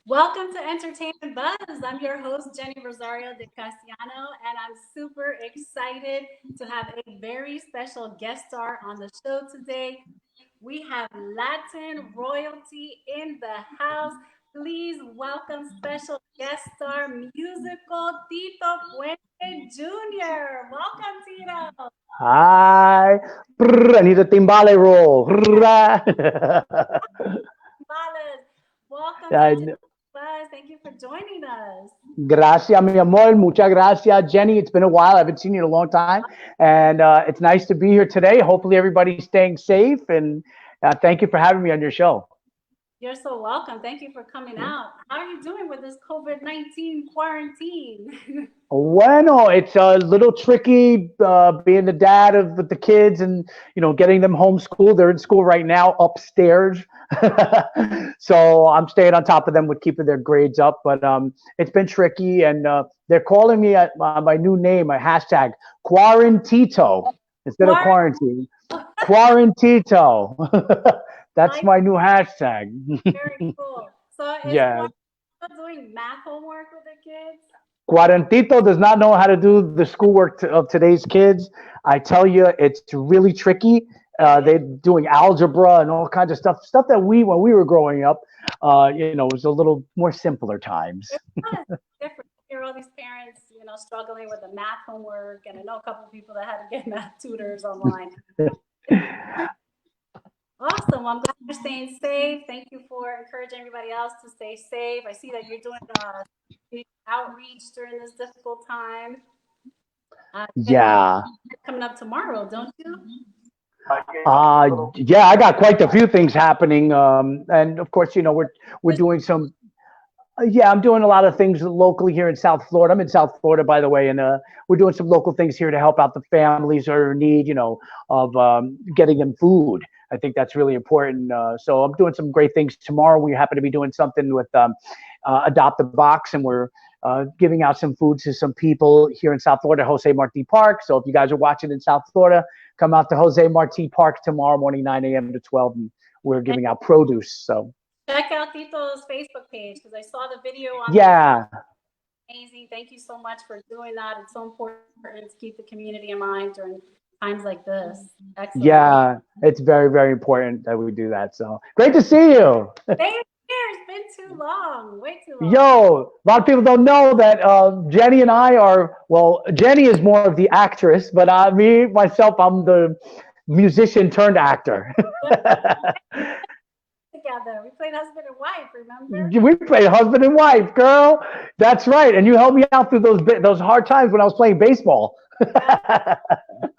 Welcome to Entertainment Buzz. I'm your host, Jenny Rosario de Castellano, and I'm super excited to have a very special guest star on the show today. We have Latin royalty in the house. Please welcome special guest star musical Tito Puente JR. Welcome, Tito. Hi. Brr, I need a timbale roll. Brr. Wallace. Welcome to Uh, Entertainment Buzz. Thank you for joining us. Gracias, mi amor. Muchas gracias, Jenny. It's been a while. I haven't seen you in a long time. And it's nice to be here today. Hopefully, everybody's staying safe. And thank you for having me on your show. You're so welcome. Thank you for coming out. How are you doing with this COVID-19 quarantine? Bueno, it's a little tricky being the dad of with the kids and getting them homeschooled. They're in school right now upstairs, so I'm staying on top of them with keeping their grades up. But it's been tricky, and they're calling me my new name, my hashtag Quarantito instead of Quarantine. quarantine. Quarantito. That's Like, my new hashtag. very cool. So is Yeah. Quarantine doing math homework with the kids? Cuarentito does not know how to do the schoolwork of today's kids. I tell you, it's really tricky. It is. They're doing algebra and all kinds of stuff that when we were growing up, was a little more simpler times. It's kind of different. I hear all these parents, struggling with the math homework, and I know a couple of people that had to get math tutors online. Awesome. Well, I'm glad you're staying safe. Thank you for encouraging everybody else to stay safe. I see that you're doing outreach during this difficult time. You have an Yeah. event coming up tomorrow, don't you? Yeah, I got quite a few things happening, and of course, we're Just doing some. Yeah, I'm doing a lot of things locally here in South Florida. I'm in South Florida, by the way, and we're doing some local things here to help out the families that are in need, of getting them food. I think that's really important. So I'm doing some great things tomorrow. We happen to be doing something with Adopt a Box, and we're giving out some food to some people here in South Florida, Jose Marti Park. So if you guys are watching in South Florida, come out to Jose Marti Park tomorrow morning, 9 a.m. to 12, and we're and giving out produce. So check out Tito's Facebook page because I saw the video on there. yeah. Amazing. Thank you so much for doing that. It's so important to keep the community in mind during times like this. Excellent. Yeah, it's very, very important that we do that. So great to see you. Same here. It's been too long. Way too long. Yo, a lot of people don't know that Jenny and I are, well, Jenny is more of the actress, but me, myself, I'm the musician turned actor. Yeah, together. We played husband and wife, remember? We played husband and wife, girl. That's right. And you helped me out through those hard times when I was playing baseball. Yeah,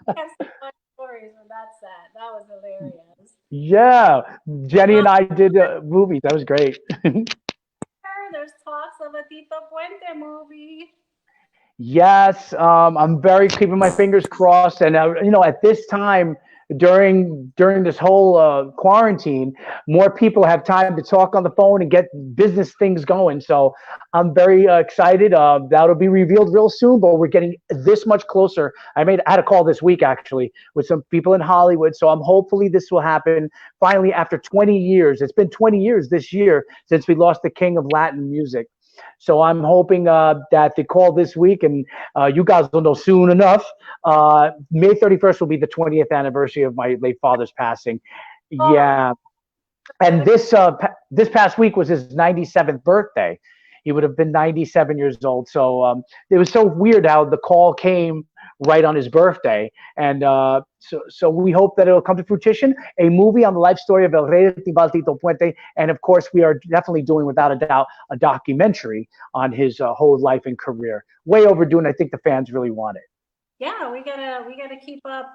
I have some fun stories when that's that. That was hilarious. Yeah, Jenny Well, and I did movies. That was great. there's talks of a Tito Puente movie. Yes, I'm very keeping my fingers crossed, and at this time during this whole quarantine, more people have time to talk on the phone and get business things going. So I'm very excited. That'll be revealed real soon, but we're getting this much closer. I had a call this week actually with some people in Hollywood, so I'm hopefully this will happen finally after 20 years. It's been 20 years this year since we lost the king of Latin music. So I'm hoping that they call this week, and you guys will know soon enough. May 31st will be the 20th anniversary of my late father's passing. Oh, Yeah, and this past week was his 97th birthday. He would have been 97 years old. So it was so weird how the call came right on his birthday, and so we hope that it'll come to fruition. A movie on the life story of El Rey del Timbal Tito Puente, and of course we are definitely doing, without a doubt, a documentary on his whole life and career. Way overdue, and I think the fans really want it. yeah, we gotta keep up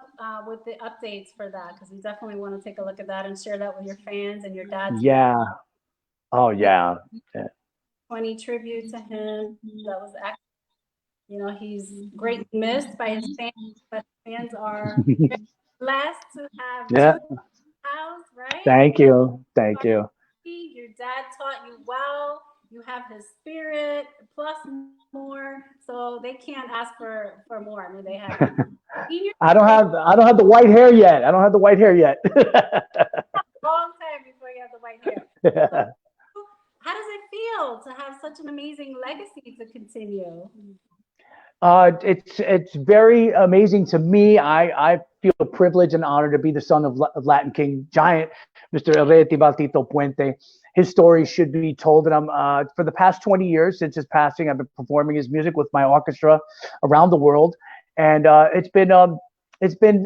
with the updates for that because we definitely want to take a look at that and share that with your fans and your dad's Yeah. Oh yeah, yeah. Yeah. 20 tribute to him. That was he's greatly missed by his fans, but fans are blessed to have Yeah. two house, right? Thank you. Thank you. Your dad taught you well. You have his spirit plus more, so they can't ask for more. I mean, they have you. Senior, they I don't have the white hair yet. I don't have the white hair yet. long time before you have the white hair. So, how does it feel feel to have such an amazing legacy to continue? It's very amazing to me. I feel privileged and honored to be the son of Latin King giant, Mr. Elrey Tito Puente. His story should be told, and for the past 20 years since his passing, I've been performing his music with my orchestra around the world, and it's been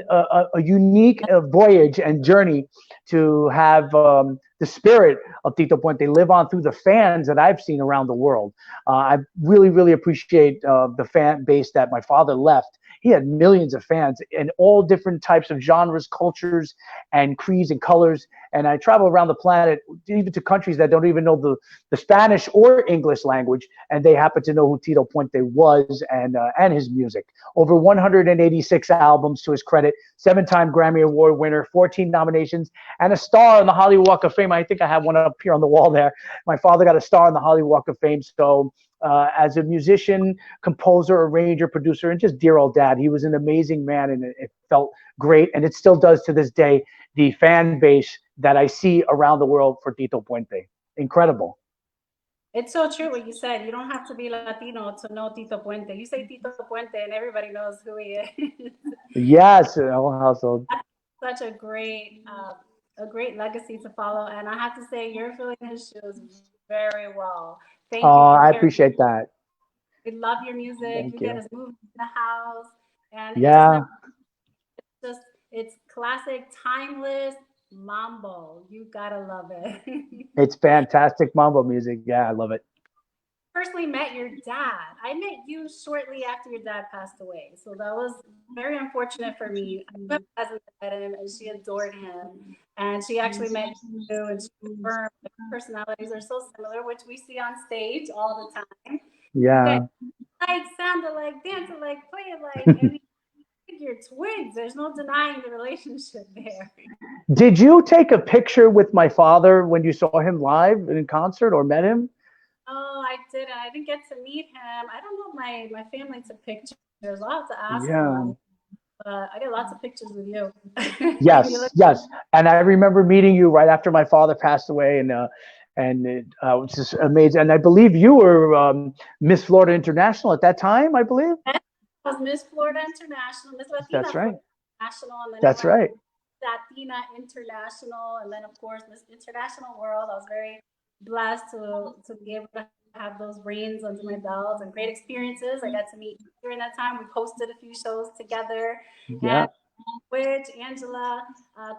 a unique voyage and journey to have the spirit of Tito Puente live on through the fans that I've seen around the world. I really, really appreciate the fan base that my father left. He had millions of fans in all different types of genres, cultures, and creeds and colors. And I travel around the planet, even to countries that don't even know the Spanish or English language, and they happen to know who Tito Puente was and his music. Over 186 albums to his credit, 7-time Grammy Award winner, 14 nominations, and a star on the Hollywood Walk of Fame. I think I have one up here on the wall there. My father got a star on the Hollywood Walk of Fame. So as a musician, composer, arranger, producer, and just dear old dad, he was an amazing man, and it felt great, and it still does to this day. The fan base that I see around the world for Tito Puente, incredible. It's so true what you said. You don't have to be Latino to know Tito Puente. You say Tito Puente and everybody knows who he is. Yes, whole household. Such a great legacy to follow. And I have to say, you're filling his shoes very well. Thank you Oh, for I caring. appreciate that. We love your music. Thank You get you. his movies in the house, and it just never Yeah, just it's classic, timeless mambo. You gotta love it. it's fantastic mambo music. Yeah, I love it. Personally met your dad. I met you shortly after your dad passed away, so that was very unfortunate for me. I have a cousin that met him, and she adored him, and she actually met you, and she confirmed that personalities are so similar, which we see on stage all the time. You guys Yeah. like, sound alike, dance alike, play alike, and you're twins. There's no denying the relationship there. Did you take a picture with my father when you saw him live in concert or met him? Oh, I didn't. I didn't get to meet him. I don't know if my family took pictures. I'll have to ask Yeah. them. But I get lots of pictures with you. You Yes, look yes. And I remember meeting you right after my father passed away, and it was just amazing. And I believe you were Miss Florida International at that time, I believe. I was Miss Florida International, Miss Latina That's right. Florida International, and then I That's went right. Latina International, and then of course Miss International World. I was very blessed to be able to have those reigns under my belt and great experiences. I got to meet you during that time. We hosted a few shows together, and Yeah. which Angela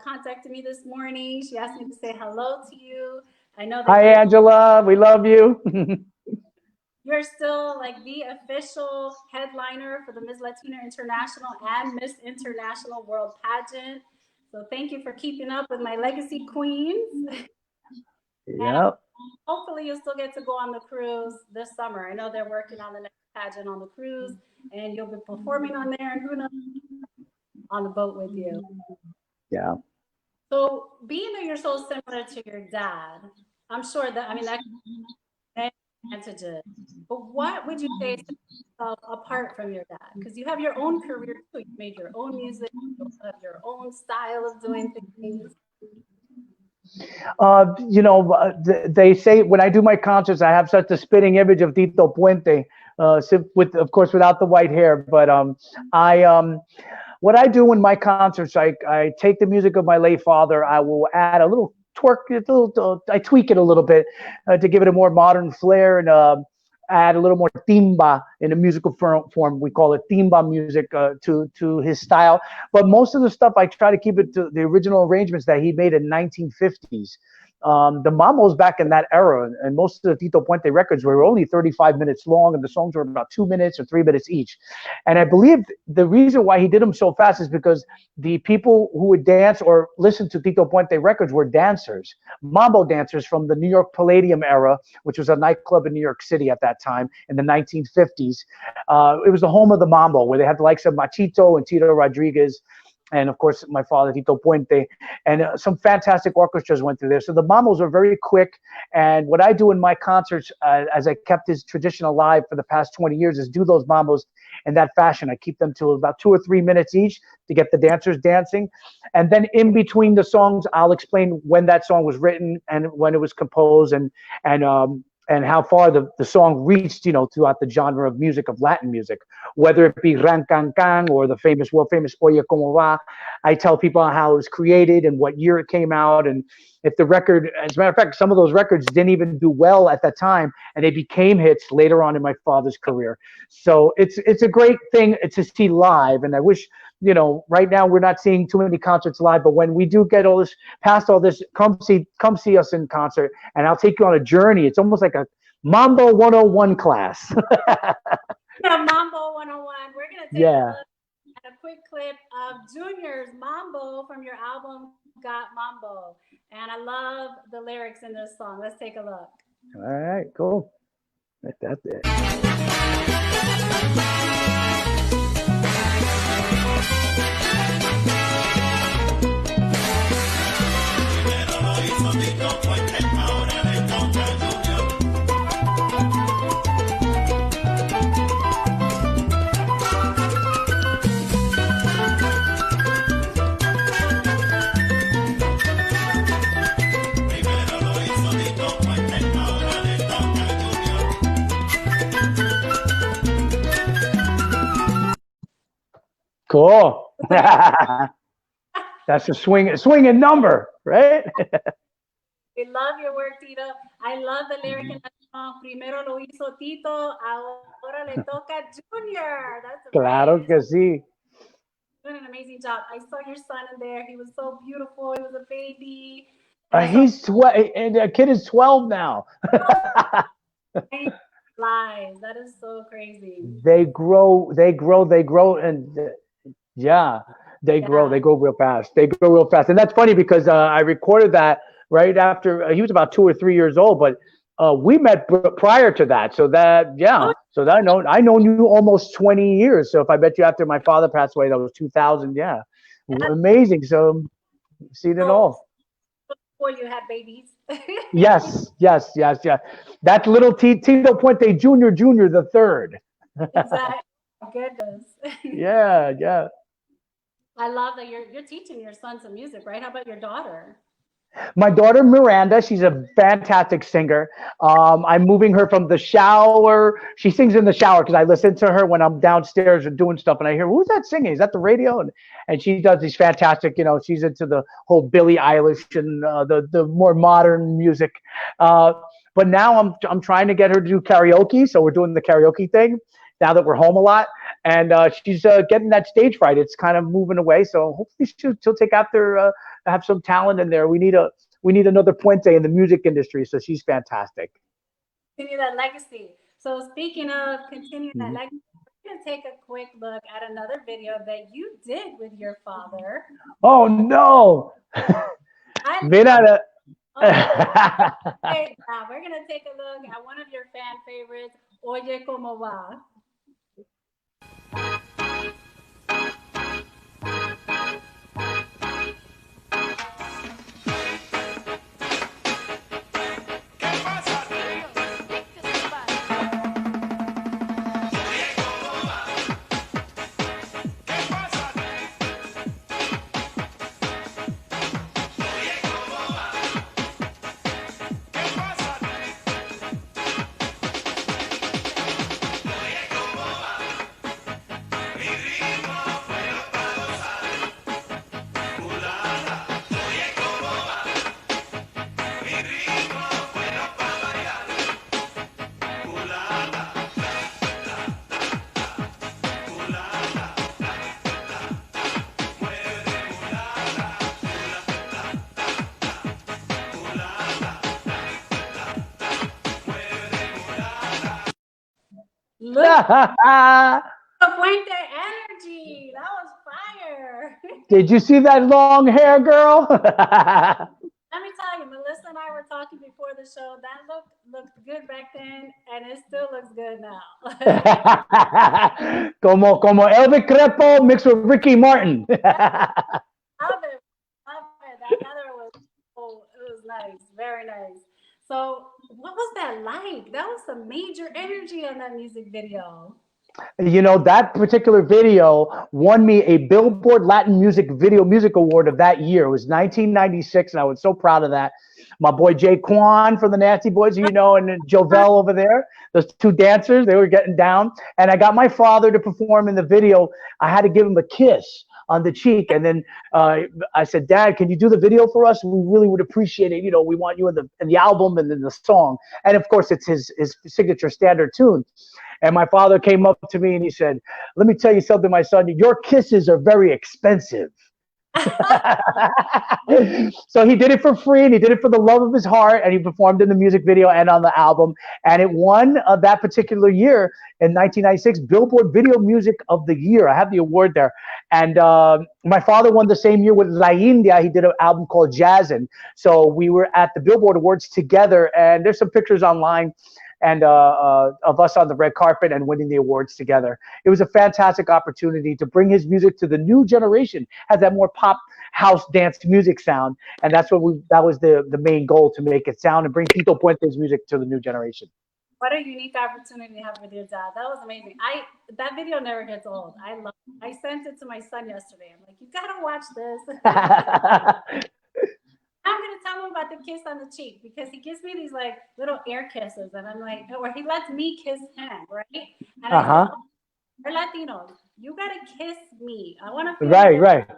contacted me this morning. She asked me to say hello to you. I know that Hi, Angela. We love you. you're still like the official headliner for the Miss Latina International and Miss International World pageant. So thank you for keeping up with my legacy queens. And Yeah. hopefully you'll still get to go on the cruise this summer. I know they're working on the next pageant on the cruise, and you'll be performing on there, and who knows, on the boat with you. Yeah. So being that you're so similar to your dad, I'm sure that I mean that many advantages. But what would you say sets yourself apart from your dad? Because you have your own career too. You made your own music, you have your own style of doing things. They say when I do my concerts, I have such a spitting image of Tito Puente, with, of course, without the white hair. But I what I do in my concerts, I take the music of my late father. I will add a little I tweak it a little bit to give it a more modern flair, and add a little more timba in a musical form. We call it timba music, to his style. But most of the stuff I try to keep it to the original arrangements that he made in 1950s. The mamos back in that era, and most of the Tito Puente records were only 35 minutes long, and the songs were about 2 minutes or 3 minutes each. And I believe the reason why he did them so fast is because the people who would dance or listen to Tito Puente records were dancers, mambo dancers from the New York Palladium era, which was a nightclub in New York City at that time in the 1950s. It was the home of the mambo, where they had the likes of Machito and Tito Rodriguez, and of course my father Tito Puente, and some fantastic orchestras went through there. So the mamos are very quick, and what I do in my concerts, as I kept his tradition alive for the past 20 years, is do those mamos in that fashion. I keep them to about 2 or 3 minutes each to get the dancers dancing, and then in between the songs I'll explain when that song was written and when it was composed, and and how far the song reached, throughout the genre of music, of Latin music, whether it be Ran Can Can or the world famous Oye Como Va. I tell people how it was created and what year it came out, and if the record, as a matter of fact, some of those records didn't even do well at that time, and they became hits later on in my father's career. So it's a great thing to see live, and I wish. Right now we're not seeing too many concerts live, but when we do get all this past all this, come see us in concert, and I'll take you on a journey. It's almost like a Mambo 101 class. Yeah, Mambo 101. We're going to take a Yeah. look at a quick clip of Junior's Mambo from your album Got Mambo. And I love the lyrics in this song. Let's take a look. All right, cool. Like that there. Cool. That's a swinging number, right? We love your work, Tito. I love the lyric in that song. Primero lo hizo Tito, ahora le toca Junior. That's Claro amazing. que sí. Doing an amazing job. I saw your son in there. He was so beautiful. He was a baby. He's 12, and the kid is 12 now. Lies. That is so crazy. They grow, and yeah, they grow real fast. They grow real fast, and that's funny because I recorded that right after he was about 2 or 3 years old, but we met prior to that. So that, so that I known you almost 20 years. So if I met you after my father passed away, that was 2000. Yeah, amazing. So you've seen it all. Before you had babies. Yes. That's little Tito Puente Jr. the third. Exactly. Goodness. Yeah. I love that you're teaching your son some music, right? How about your daughter? My daughter Miranda, she's a fantastic singer. I'm moving her from the shower. She sings in the shower because I listen to her when I'm downstairs or doing stuff, and I hear, "Who's that singing? Is that the radio?" And she does these fantastic. She's into the whole Billie Eilish and the more modern music. But now I'm trying to get her to do karaoke, so we're doing the karaoke thing now that we're home a lot, and she's getting that stage fright. It's kind of moving away, so hopefully she'll take after. Have some talent in there. We need another Puente in the music industry, so she's fantastic. Continue that legacy. So speaking of continuing that legacy, we're going to take a quick look at another video that you did with your father. Oh no! Mira. Okay, we're going to take a look at one of your fan favorites, Oye Como Va. Look, Tito Puente energy. That was fire. Did you see that long hair, girl? Let me tell you, Melissa and I were talking before the show. That looked good back then, and it still looks good now. como Elvis Crespo mixed with Ricky Martin. Love it. That other it was nice, very nice. So what was that like? That was some major energy on that music video. That particular video won me a Billboard Latin Music Video Music Award of that year. It was 1996, and I was so proud of that. my boy Jay Quan from the Nasty Boys, you know, and then Jovel over there. Those two dancers, they were getting down. And I got my father to perform in the video. I had to give him a kiss on the cheek. And then I said, Dad, can you do the video for us? We really would appreciate it. You know, we want you in the album and then the song. And of course, it's his signature standard tune. And my father came up to me and he said, let me tell you something, my son, your kisses are very expensive. So he did it for free and he did it for the love of his heart, and he performed in the music video and on the album, and it won that particular year in 1996 Billboard Video Music of the Year. I have the award there. And my father won the same year with La India. He did an album called Jazzin'. So we were at the Billboard Awards together, and there's some pictures online and of us on the red carpet and winning the awards together. It was a fantastic opportunity to bring his music to the new generation, has that more pop house dance music sound, and that was the main goal, to make it sound and bring Tito Puente's music to the new generation. What a unique opportunity to have with your dad. That was amazing. That video never gets old. I love it. I sent it to my son yesterday. I'm like, you gotta watch this. I'm gonna tell him about the kiss on the cheek, because he gives me these like little air kisses, and I'm like, or he lets me kiss him, right? And I said, oh, we're Latinos. You gotta kiss me. I want to feel right.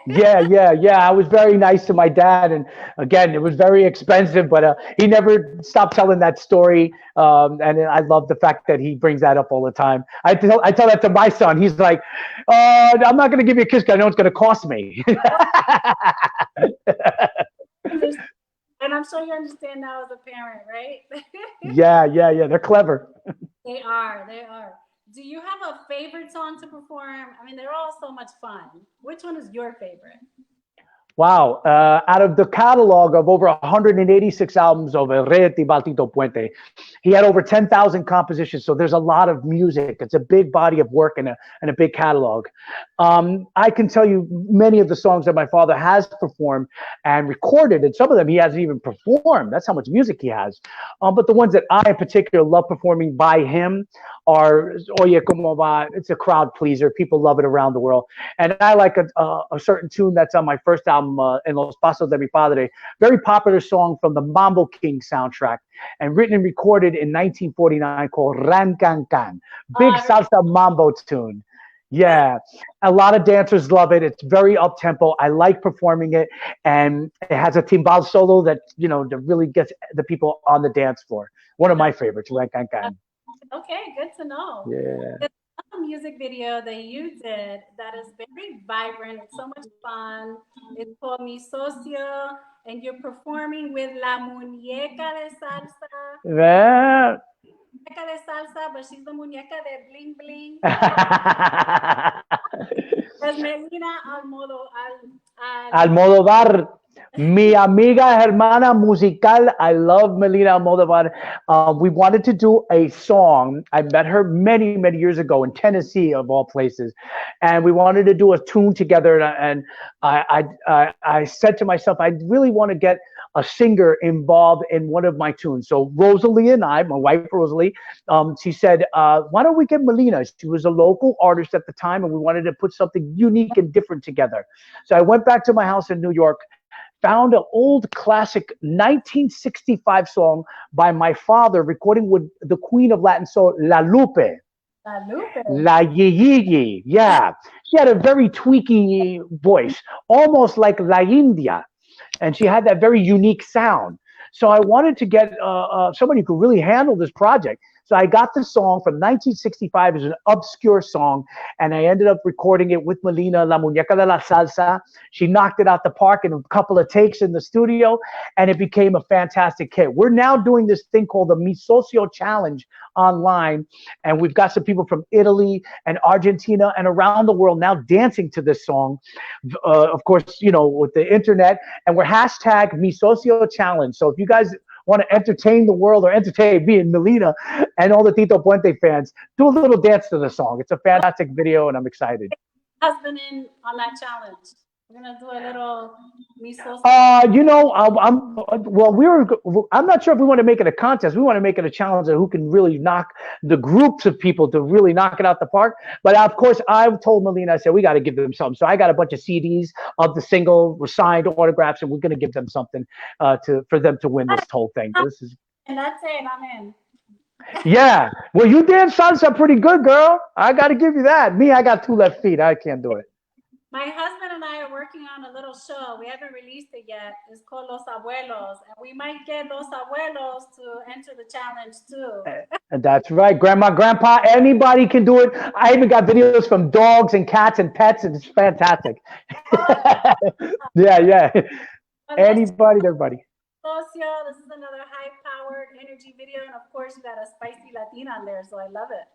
Yeah. I was very nice to my dad, and again, it was very expensive, but he never stopped telling that story. And I love the fact that he brings that up all the time. I tell that to my son. He's like, I'm not gonna give you a kiss because I know it's gonna cost me. And I'm sure you understand now as a parent, right? Yeah. They're clever. They are. Do you have a favorite song to perform? I mean, they're all so much fun. Which one is your favorite? Wow. Out of the catalog of over 186 albums of Reti Tito Puente, he had over 10,000 compositions. So there's a lot of music. It's a big body of work and a big catalog. I can tell you many of the songs that my father has performed and recorded, and some of them he hasn't even performed. That's how much music he has. But the ones that I in particular love performing by him are Oye Como Va. It's a crowd pleaser. People love it around the world. And I like a certain tune that's on my first album, En Los Pasos de Mi Padre. Very popular song from the Mambo King soundtrack, and written and recorded in 1949, called Ran Can Can. Big salsa mambo tune. Yeah, a lot of dancers love it. It's very up tempo. I like performing it, and it has a timbal solo that that really gets the people on the dance floor. One of my favorites, Ran Can Can. Okay, good to know. Yeah. There's a music video that you did that is very vibrant. It's so much fun. It's called Mi Socio, and you're performing with La Muñeca de Salsa. Yeah. Muñeca de Salsa, but she's the muñeca de Bling Bling. There's Melina Almodóvar. Mi amiga hermana musical. I love Melina Almodóvar. We wanted to do a song. I met her many, many years ago in Tennessee, of all places, and we wanted to do a tune together. And I said to myself, I really want to get a singer involved in one of my tunes. So Rosalie and I, my wife Rosalie, she said, why don't we get Melina? She was a local artist at the time, and we wanted to put something unique and different together. So I went back to my house in New York, found an old classic 1965 song by my father, recording with the queen of Latin soul, La Lupe. La Yeye. Yeah. She had a very tweaky voice, almost like La India. And she had that very unique sound. So I wanted to get somebody who could really handle this project. So I got the song from 1965 as an obscure song, and I ended up recording it with Melina, La Muñeca de la Salsa. She knocked it out the park in a couple of takes in the studio, and it became a fantastic hit. We're now doing this thing called the Mi Socio Challenge online, and we've got some people from Italy and Argentina and around the world now dancing to this song, of course, with the internet, and we're hashtag Mi Socio Challenge. So if you guys want to entertain the world, or entertain me and Melina and all the Tito Puente fans, do a little dance to the song. It's a fantastic video, and I'm excited. Husband in on that challenge. We're gonna do a little miso. Well, I'm not sure if we want to make it a contest. We want to make it a challenge of who can really knock the groups of people to really knock it out the park. But of course, I've told Melina, I said, we got to give them something. So I got a bunch of CDs of the single signed autographs, and we're going to give them something for them to win this whole thing. This is. And that's it. I'm in. Yeah. Well, you dance salsa pretty good, girl. I got to give you that. Me, I got 2 left feet. I can't do it. My husband and I are working on a little show. We haven't released it yet. It's called Los Abuelos. And we might get Los Abuelos to enter the challenge too. And that's right. Grandma, grandpa, anybody can do it. I even got videos from dogs and cats and pets, and it's fantastic. Yeah. Anybody, everybody. Socio, this is another high-powered energy video. And of course, you got a spicy Latina on there, so I love it.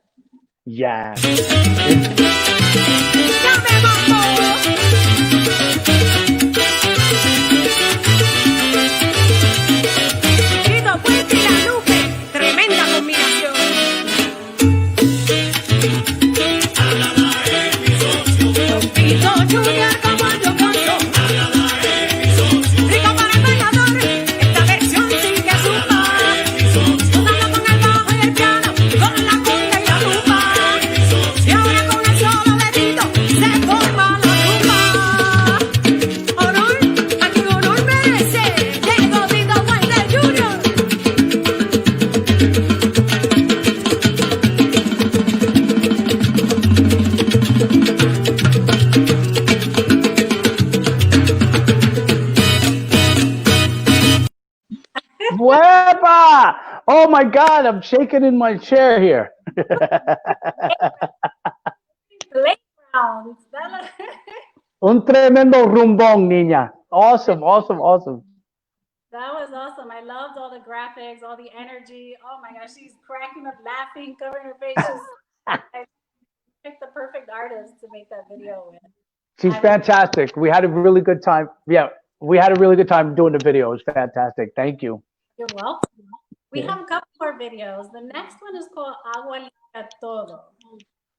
Yeah. Tito Puente y la Lupe, tremenda combinación. Tito Junior como yo canto. Rico para el bailador, esta versión sigue su paz. Jugando con el bajo y el piano, con la conga y la lupa. Y ahora con el solo de Tito se forma la rumba. Honor, a quien honor merece, llegó Tito Puente Junior. Wepa! Oh my God, I'm shaking in my chair here. Playgrounds. Un tremendo rumbón, niña. Awesome. That was awesome. I loved all the graphics, all the energy. Oh my gosh, she's cracking up, laughing, covering her face. I picked the perfect artist to make that video with. She's fantastic. We had a really good time. Yeah, we had a really good time doing the video. It was fantastic. Thank you. You're welcome. We have a couple more videos. The next one is called Agua Limpia Todo.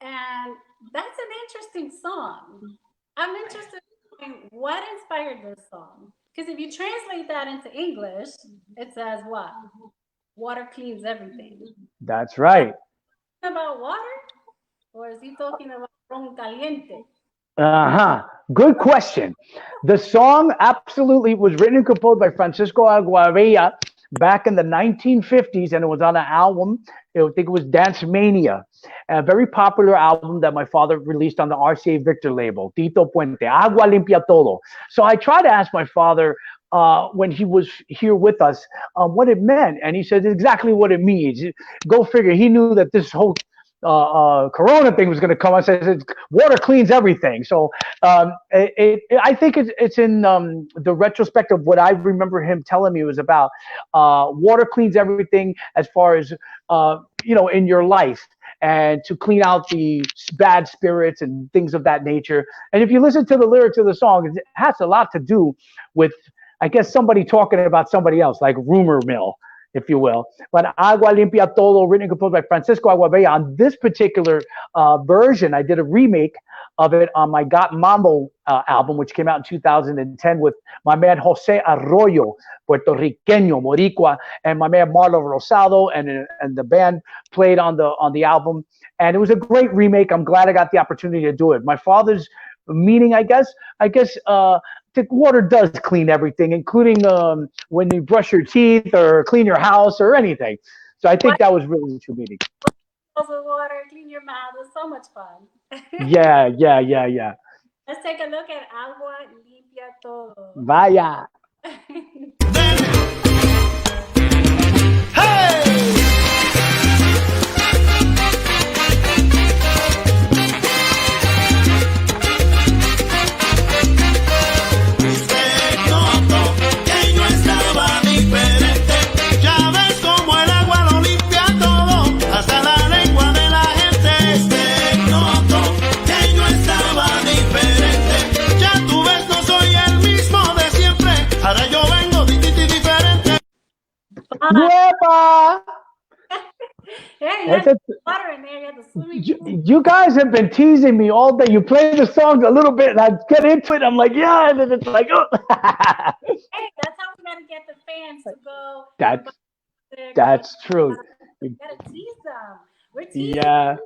And that's an interesting song. I'm interested in what inspired this song. Because if you translate that into English, it says what? Water cleans everything. That's right. About water? Or is he talking about ron caliente? Good question. The song absolutely was written and composed by Francisco Aguavella back in the 1950s, and it was on an album. I think it was Dance Mania, a very popular album that my father released on the RCA Victor label, Tito Puente, Agua Limpia Todo. So I tried to ask my father when he was here with us what it meant, and he said exactly what it means. Go figure. He knew that this whole Corona thing was going to come. I said water cleans everything. So I think it's in the retrospect of what I remember him telling me was about water cleans everything as far as in your life, and to clean out the bad spirits and things of that nature. And if you listen to the lyrics of the song, it has a lot to do with, I guess, somebody talking about somebody else, like rumor mill, if you will. But Agua Limpia Todo, written and composed by Francisco Aguavella. On this particular version, I did a remake of it on my Got Mambo album, which came out in 2010 with my man Jose Arroyo, Puerto Riqueño, Boricua, and my man Marlo Rosado, and the band played on the album. And it was a great remake. I'm glad I got the opportunity to do it. My father's meaning, I guess, the water does clean everything, including when you brush your teeth or clean your house or anything. So I think that was really the true meaning. Water, clean your mouth. It was so much fun. Yeah. Let's take a look at Agua Limpia Todo. Vaya. Hey, Hey, you It's had a, water in there. You had the swimming you, pool. you guys have been teasing me all day. You play the songs a little bit, and I get into it. I'm like, yeah, and then it's like, oh. Hey, that's how we got to get the fans to go and buy that's music. that's true. We got to tease them. We're teasing Yeah.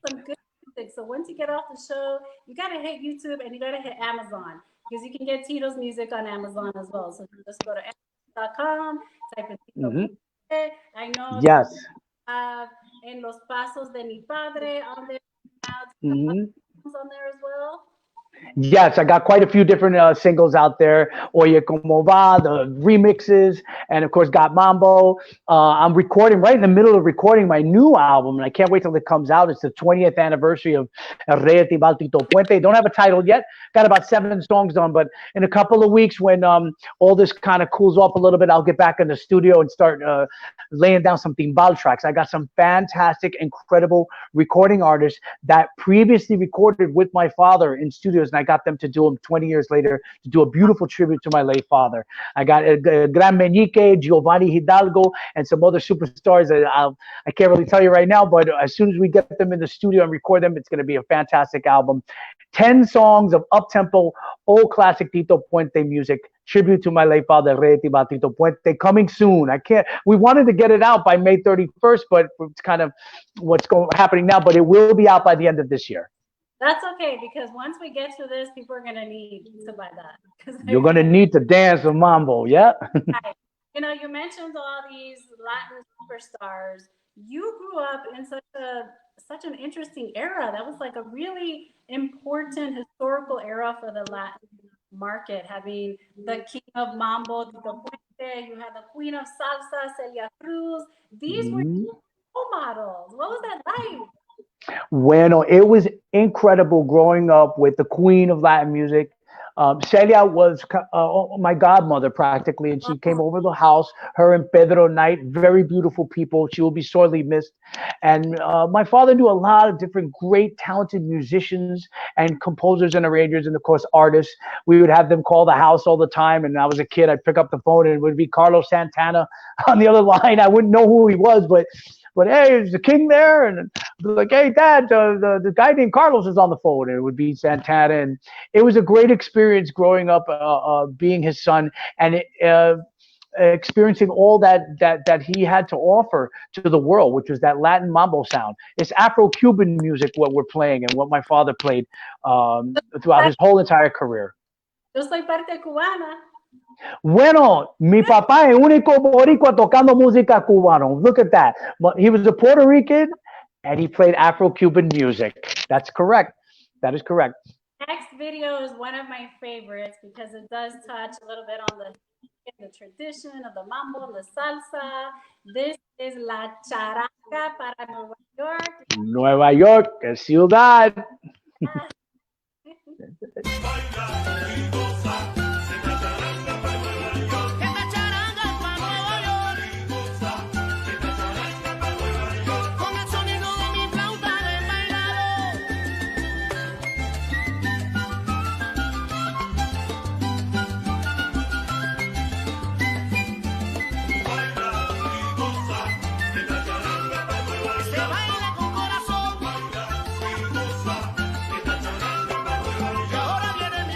some good music. So once you get off the show, you got to hit YouTube and you got to hit Amazon because you can get Tito's music on Amazon as well. So you just go to Amazon.com, type in Tito Hmm. Puente. I know some Yes. have En Los Pasos de Mi Padre on there now. Do you have other Hmm. songs on there as well? Yes, I got quite a few different singles out there. Oye Como Va, the remixes, and of course got Mambo. I'm recording right in the middle of recording my new album, and I can't wait till it comes out. It's the 20th anniversary of El Rey de Tito Puente. Don't have a title yet. Got about 7 songs done, but in a couple of weeks, when all this kind of cools off a little bit, I'll get back in the studio and start laying down some timbal tracks. I got some fantastic, incredible recording artists that previously recorded with my father in studios, and I got them to do them 20 years later to do a beautiful tribute to my late father. I got Gran Meñique, Giovanni Hidalgo, and some other superstars that I can't really tell you right now, but as soon as we get them in the studio and record them, it's going to be a fantastic album. 10 songs of up-tempo, old classic Tito Puente music, tribute to my late father, Rey Tito Puente, coming soon. I can't, we wanted to get it out by May 31st, but it's kind of happening now, but it will be out by the end of this year. That's okay because once we get to this, people are going to need to buy that. Because You're going to need to dance with Mambo, yeah? you know, you mentioned all these Latin superstars. You grew up in such an interesting era. That was like a really important historical era for the Latin market, having the king of mambo, Tito Puente, you had the queen of salsa, Celia Cruz. These were Mhm. role models. What was that like? Bueno, it was incredible growing up with the queen of Latin music. Celia was my godmother practically, and she came over the house. Her and Pedro Knight, very beautiful people. She will be sorely missed. And my father knew a lot of different great, talented musicians and composers and arrangers, and of course artists. We would have them call the house all the time. And I was a kid, I'd pick up the phone, and it would be Carlos Santana on the other line. I wouldn't know who he was, but hey, is the king there? And like, hey, Dad, the guy named Carlos is on the phone. And it would be Santana, and it was a great experience growing up, being his son, and experiencing all that he had to offer to the world, which was that Latin mambo sound. It's Afro-Cuban music what we're playing and what my father played throughout his whole entire career. Yo soy parte cubana. Bueno, mi papá es único boricua tocando música cubano. Look at that. But he was a Puerto Rican and he played Afro-Cuban music. That's correct. That is correct. Next video is one of my favorites because it does touch a little bit on the tradition of the mambo, the salsa. This is La Charanga para Nueva York. Nueva York, ciudad. Esta charanga pa' Nueva York, con el sonido de mi flauta de bailador. Se baila con corazón. Y ahora viene mi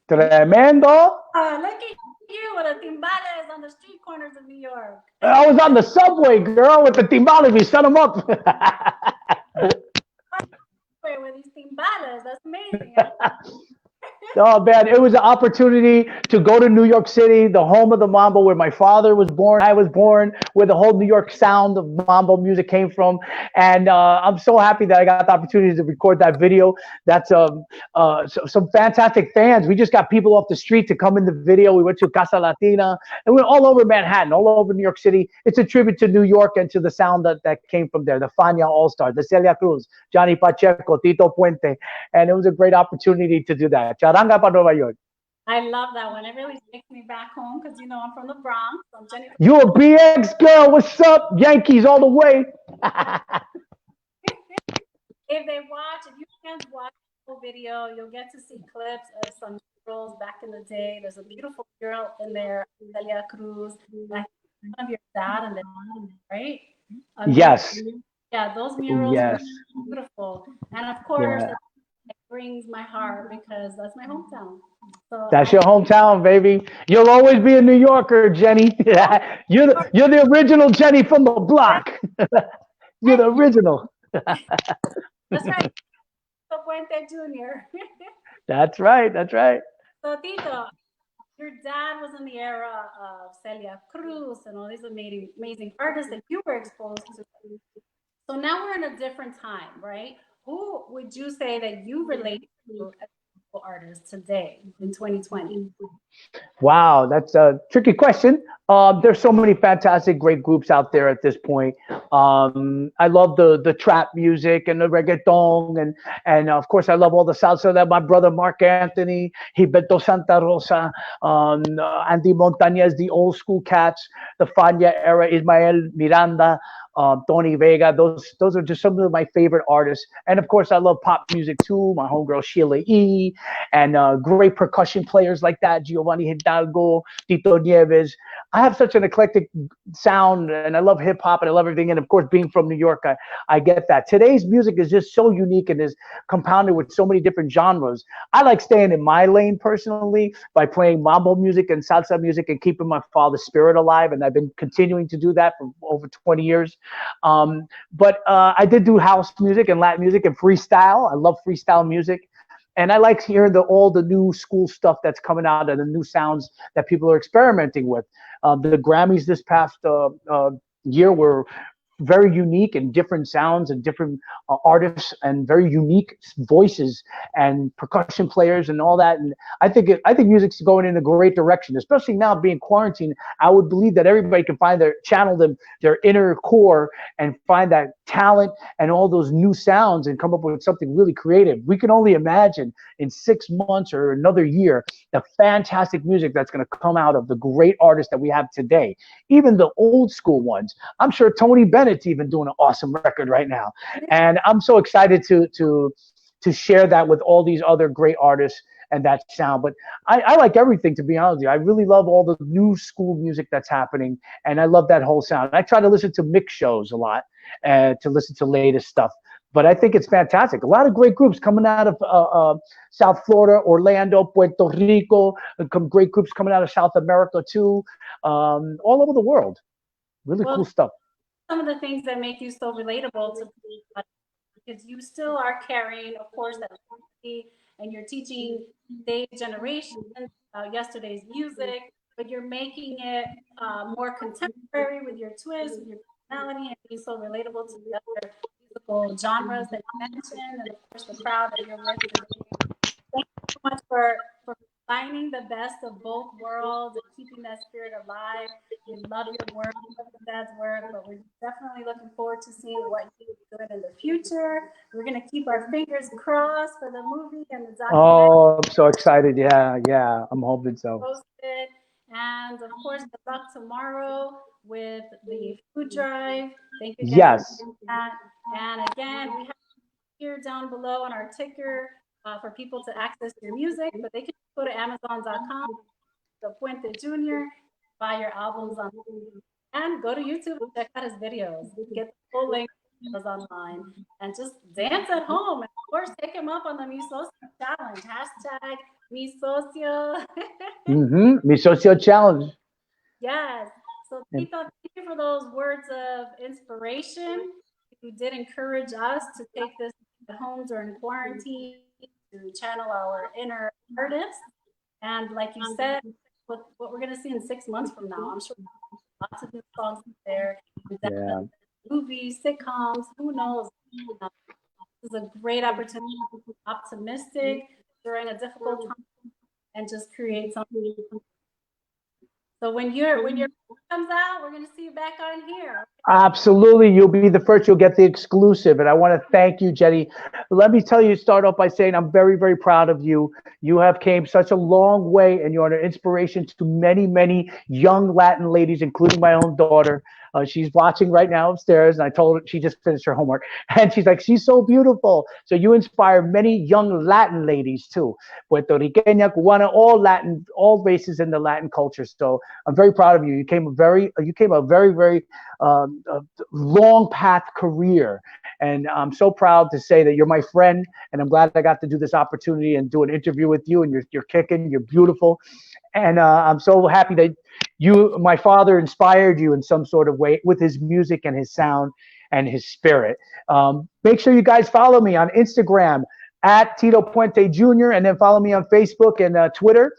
Tremendo. Look at you with the timbales on the street corners of New York. I was on the subway, girl, with the timbales. We set them up. With these timbales, that's amazing. Oh man, it was an opportunity to go to New York City, the home of the mambo, where my father was born. I was born, where the whole New York sound of mambo music came from, and I'm so happy that I got the opportunity to record that video. That's some fantastic fans. We just got people off the street to come in the video. We went to Casa Latina, and we went all over Manhattan, all over New York City. It's a tribute to New York and to the sound that came from there. The Fania All Stars, the Celia Cruz, Johnny Pacheco, Tito Puente, and it was a great opportunity to do that. Charanga para Nueva York. I love that one. It really takes me back home because you know I'm from the Bronx. I'm Jenny. You a BX girl? What's up? Yankees all the way. If you can't watch the whole video, you'll get to see clips of some girls back in the day. There's a beautiful girl in there, Celia Cruz. I think one of your dad in there, right? Again, Yes. yeah, those murals were Yes. beautiful. And of course, Yeah. it brings my heart because that's my hometown. So That's I your hometown, baby. You'll always be a New Yorker, Jenny. You're the original Jenny from the block. You're the original. that's right, Tito Puente Jr. That's right. That's right. So Tito, your dad was in the era of Celia Cruz and all these amazing artists that you were exposed to. So now we're in a different time, right? Who would you say that you relate to as a artist today in 2020? Wow, that's a tricky question. There's so many fantastic, great groups out there at this point. I love the trap music and the reggaeton, and of course I love all the salsa that my brother Mark Anthony, Gilberto Santa Rosa, Andy Montañez, the old school cats, the Fania era, Ismael Miranda, Tony Vega. Those are just some of my favorite artists. And of course I love pop music too. My homegirl Sheila E. And great percussion players like that, Giovanni Hidalgo, Tito Nieves. I have such an eclectic sound, and I love hip hop, and I love everything. And of course, being from New York, I get that. Today's music is just so unique and is compounded with so many different genres. I like staying in my lane personally by playing mambo music and salsa music and keeping my father's spirit alive. And I've been continuing to do that for over 20 years. But I did do house music and Latin music and freestyle. I love freestyle music. And I like hearing all the new school stuff that's coming out and the new sounds that people are experimenting with. The Grammys this past year were very unique and different sounds and different artists and very unique voices and percussion players and all that. And I think music's going in a great direction, especially now being quarantined. I would believe that everybody can find channel their inner core and find that talent and all those new sounds and come up with something really creative. We can only imagine in 6 months or another year the fantastic music that's going to come out of the great artists that we have today, even the old school ones. I'm sure Tony Bennett's even doing an awesome record right now, and I'm so excited to share that with all these other great artists and that sound. But I like everything, to be honest with you. I really love all the new school music that's happening, and I love that whole sound. I try to listen to mix shows a lot to listen to latest stuff. But I think it's fantastic. A lot of great groups coming out of South Florida, Orlando, Puerto Rico. Great groups coming out of South America too, all over the world. Really Well, cool stuff. some of the things that make you so relatable to people because you still are carrying, of course, that legacy and you're teaching today's generation yesterday's music, but you're making it more contemporary with your twist, with your personality, and being so relatable to the other musical genres that you mentioned, and of course the crowd that you're with today. Thank you so much for finding the best of both worlds and keeping that spirit alive. We love your work, we love your dad's work, but we're definitely looking forward to seeing what you're doing in the future. We're gonna keep our fingers crossed for the movie and the documentary Oh, I'm so excited. Yeah, yeah. I'm hoping so. posted. And of course, good luck tomorrow with the food drive. Thank you again for Yes. doing that. And again, we have here down below on our ticker for people to access your music, but they can go to Amazon.com, the Puente Jr., buy your albums on, and go to YouTube and check out his videos. Get the full link online and just dance at home. And of course, take him up on the Mi Socio challenge. Hashtag Mi Socio. Mi Socio Challenge. Yes. So, And Tito, thank you for those words of inspiration. You did encourage us to take this at home during quarantine to channel our inner artists. And like you said, what we're going to see in 6 months from now, I'm sure lots of new songs there. And yeah. definitely movies, sitcoms, who knows? This is a great opportunity to be optimistic during a difficult time and just create something. So when your book comes out, we're gonna see you back on here. Absolutely. You'll be the first. You'll get the exclusive. And I want to thank you, Jenny. Let me tell you, start off by saying I'm very, very proud of you. You have came such a long way and you're an inspiration to many, many young Latin ladies, including my own daughter. She's watching right now upstairs, and I told her she just finished her homework, and she's like, "She's so beautiful." So you inspire many young Latin ladies too, Puerto Riqueña, Cubana, all Latin, all races in the Latin culture. So I'm very proud of you. You came a very a very, very long path career. And I'm so proud to say that you're my friend, and I'm glad I got to do this opportunity and do an interview with you. And you're kicking, you're beautiful, and I'm so happy that my father inspired you in some sort of way with his music and his sound and his spirit. Make sure you guys follow me on Instagram at Tito Puente Jr. and then follow me on Facebook and Twitter.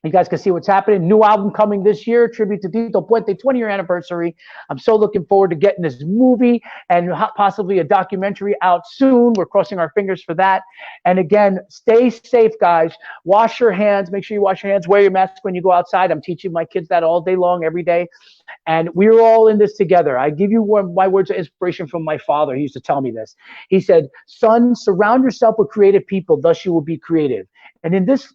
You guys can see what's happening. New album coming this year, tribute to Tito Puente 20-year anniversary. I'm so looking forward to getting this movie and possibly a documentary out soon. We're crossing our fingers for that. And again, stay safe, guys. Wash your hands. Make sure you wash your hands. Wear your mask when you go outside. I'm teaching my kids that all day long, every day. And we're all in this together. I give you my words of inspiration from my father. He used to tell me this. He said, son, surround yourself with creative people, thus you will be creative. And in this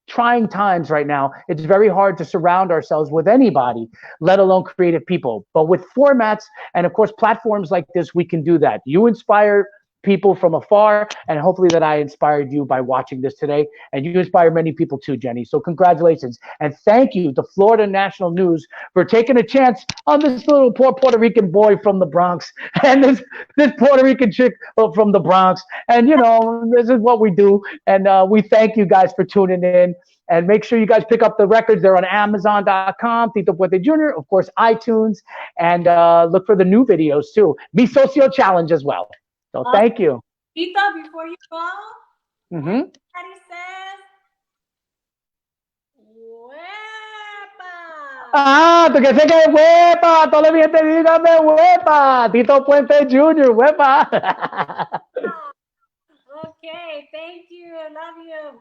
trying times right now, it's very hard to surround ourselves with anybody, let alone creative people. But with formats and, of course, platforms like this, we can do that. You inspire people from afar, and hopefully that I inspired you by watching this today, and you inspire many people too, Jenny. So congratulations, and thank you to Florida National News for taking a chance on this little poor Puerto Rican boy from the Bronx and this Puerto Rican chick from the Bronx, and this is what we do, and we thank you guys for tuning in. And make sure you guys pick up the records. They're on Amazon.com, Tito Puente Jr., of course, iTunes, and look for the new videos too. Mi Socio Challenge as well. So thank you. Tito, before you go, Daddy says, huepa. Que se que huepa. Toda mi gente dígame huepa. Tito Puente Jr., huepa. Okay, thank you. I love you.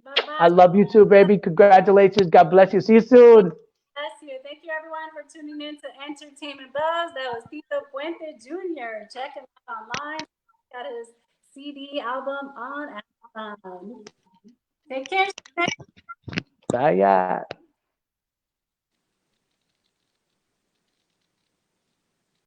Bye-bye. I love you too, baby. Congratulations. God bless you. See you soon. Bless you. Thank you, everyone, for tuning in to Entertainment Buzz. That was Tito Puente Jr. Check him out online. Got his CD album on Amazon. Take care. Bye.